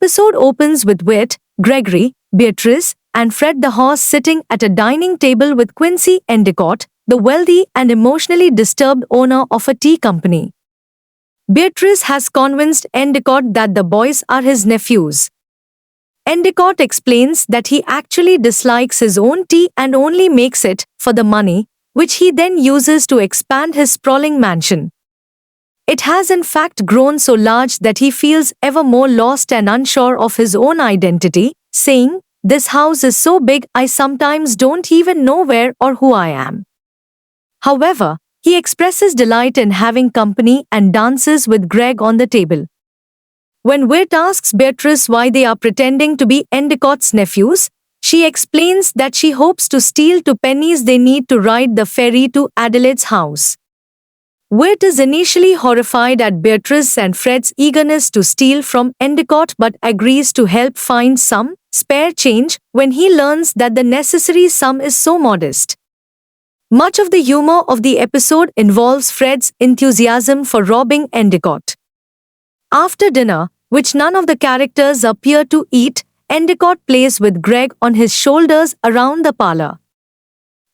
episode opens with Wyatt, Gregory, Beatrice, and Fred the horse sitting at a dining table with Quincy Endicott, the wealthy and emotionally disturbed owner of a tea company. Beatrice has convinced Endicott that the boys are his nephews. Endicott explains that he actually dislikes his own tea and only makes it for the money, which he then uses to expand his sprawling mansion. It has in fact grown so large that he feels ever more lost and unsure of his own identity, saying, "This house is so big I sometimes don't even know where or who I am." However, he expresses delight in having company and dances with Greg on the table. When Wyatt asks Beatrice why they are pretending to be Endicott's nephews, she explains that she hopes to steal 2 pennies they need to ride the ferry to Adelaide's house. Wyatt is initially horrified at Beatrice and Fred's eagerness to steal from Endicott but agrees to help find some spare change when he learns that the necessary sum is so modest. Much of the humor of the episode involves Fred's enthusiasm for robbing Endicott. After dinner, which none of the characters appear to eat, Endicott plays with Greg on his shoulders around the parlor.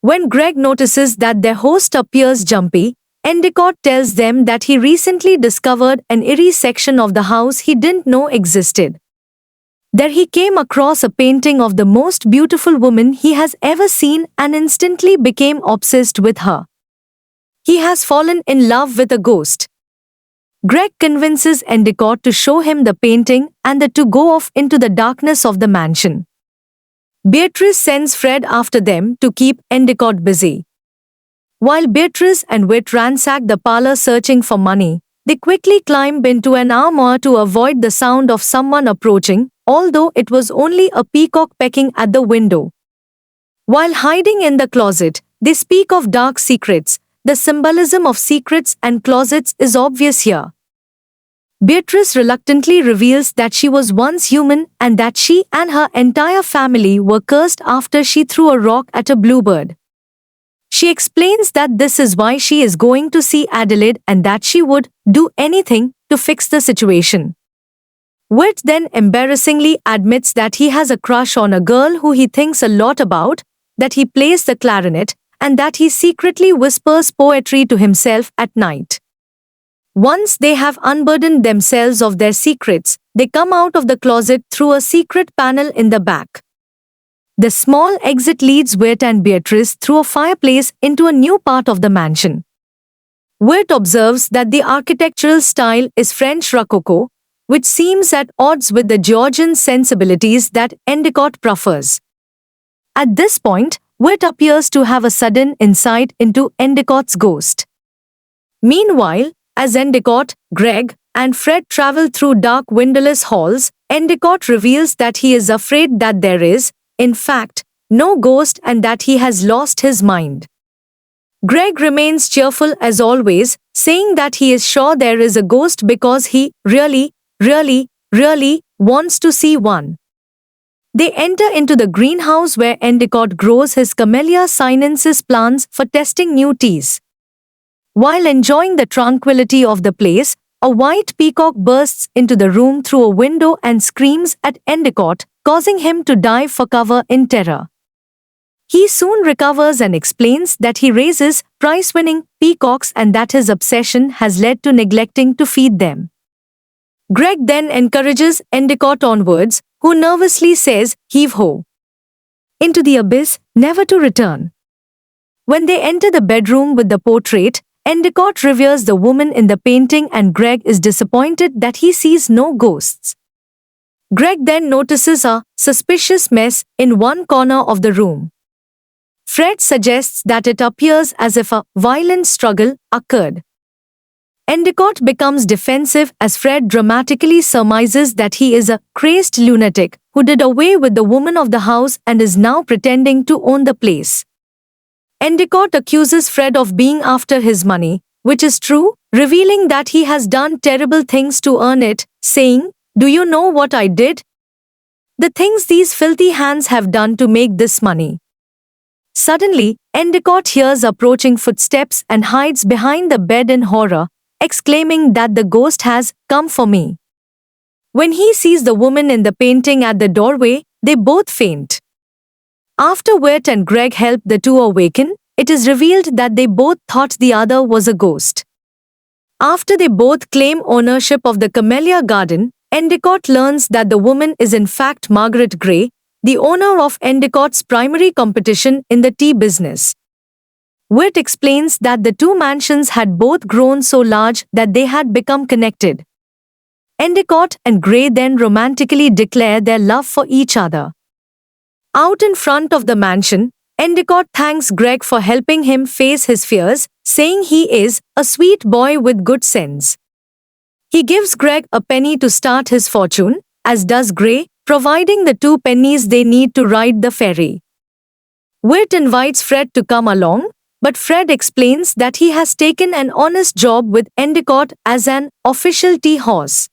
When Greg notices that their host appears jumpy, Endicott tells them that he recently discovered an eerie section of the house he didn't know existed. There he came across a painting of the most beautiful woman he has ever seen and instantly became obsessed with her. He has fallen in love with a ghost. Greg convinces Endicott to show him the painting and the two go off into the darkness of the mansion. Beatrice sends Fred after them to keep Endicott busy. While Beatrice and Wyatt ransack the parlor searching for money, they quickly climb into an armoire to avoid the sound of someone approaching, although it was only a peacock pecking at the window. While hiding in the closet, they speak of dark secrets. The symbolism of secrets and closets is obvious here. Beatrice reluctantly reveals that she was once human and that she and her entire family were cursed after she threw a rock at a bluebird. She explains that this is why she is going to see Adelaide and that she would do anything to fix the situation. Wyatt then embarrassingly admits that he has a crush on a girl who he thinks a lot about, that he plays the clarinet, and that he secretly whispers poetry to himself at night. Once they have unburdened themselves of their secrets, they come out of the closet through a secret panel in the back. The small exit leads Wyatt and Beatrice through a fireplace into a new part of the mansion. Wyatt observes that the architectural style is French Rococo, which seems at odds with the Georgian sensibilities that Endicott prefers. At this point, Wyatt appears to have a sudden insight into Endicott's ghost. Meanwhile, as Endicott, Greg, and Fred travel through dark windowless halls, Endicott reveals that he is afraid that there is, in fact, no ghost and that he has lost his mind. Greg remains cheerful as always, saying that he is sure there is a ghost because he really wants to see one. They enter into the greenhouse where Endicott grows his Camellia sinensis plants for testing new teas. While enjoying the tranquility of the place, a white peacock bursts into the room through a window and screams at Endicott, causing him to dive for cover in terror. He soon recovers and explains that he raises prize-winning peacocks and that his obsession has led to neglecting to feed them. Greg then encourages Endicott onwards, who nervously says, "Heave-ho! Into the abyss, never to return." When they enter the bedroom with the portrait, Endicott reveres the woman in the painting and Greg is disappointed that he sees no ghosts. Greg then notices a suspicious mess in one corner of the room. Fred suggests that it appears as if a violent struggle occurred. Endicott becomes defensive as Fred dramatically surmises that he is a crazed lunatic who did away with the woman of the house and is now pretending to own the place. Endicott accuses Fred of being after his money, which is true, revealing that he has done terrible things to earn it, saying, "Do you know what I did? The things these filthy hands have done to make this money." Suddenly, Endicott hears approaching footsteps and hides behind the bed in horror, exclaiming that the ghost has come for me. When he sees the woman in the painting at the doorway, they both faint. After Whit and Greg help the two awaken, it is revealed that they both thought the other was a ghost. After they both claim ownership of the Camellia Garden, Endicott learns that the woman is in fact Margaret Gray, the owner of Endicott's primary competition in the tea business. Whit explains that the two mansions had both grown so large that they had become connected. Endicott and Gray then romantically declare their love for each other. Out in front of the mansion, Endicott thanks Greg for helping him face his fears, saying he is a sweet boy with good sense. He gives Greg a penny to start his fortune, as does Gray, providing the 2 pennies they need to ride the ferry. Whit invites Fred to come along, but Fred explains that he has taken an honest job with Endicott as an official tea horse.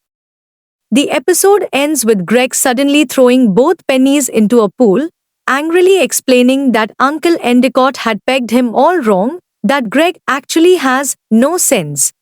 The episode ends with Greg suddenly throwing both pennies into a pool, angrily explaining that Uncle Endicott had pegged him all wrong, that Greg actually has no sense.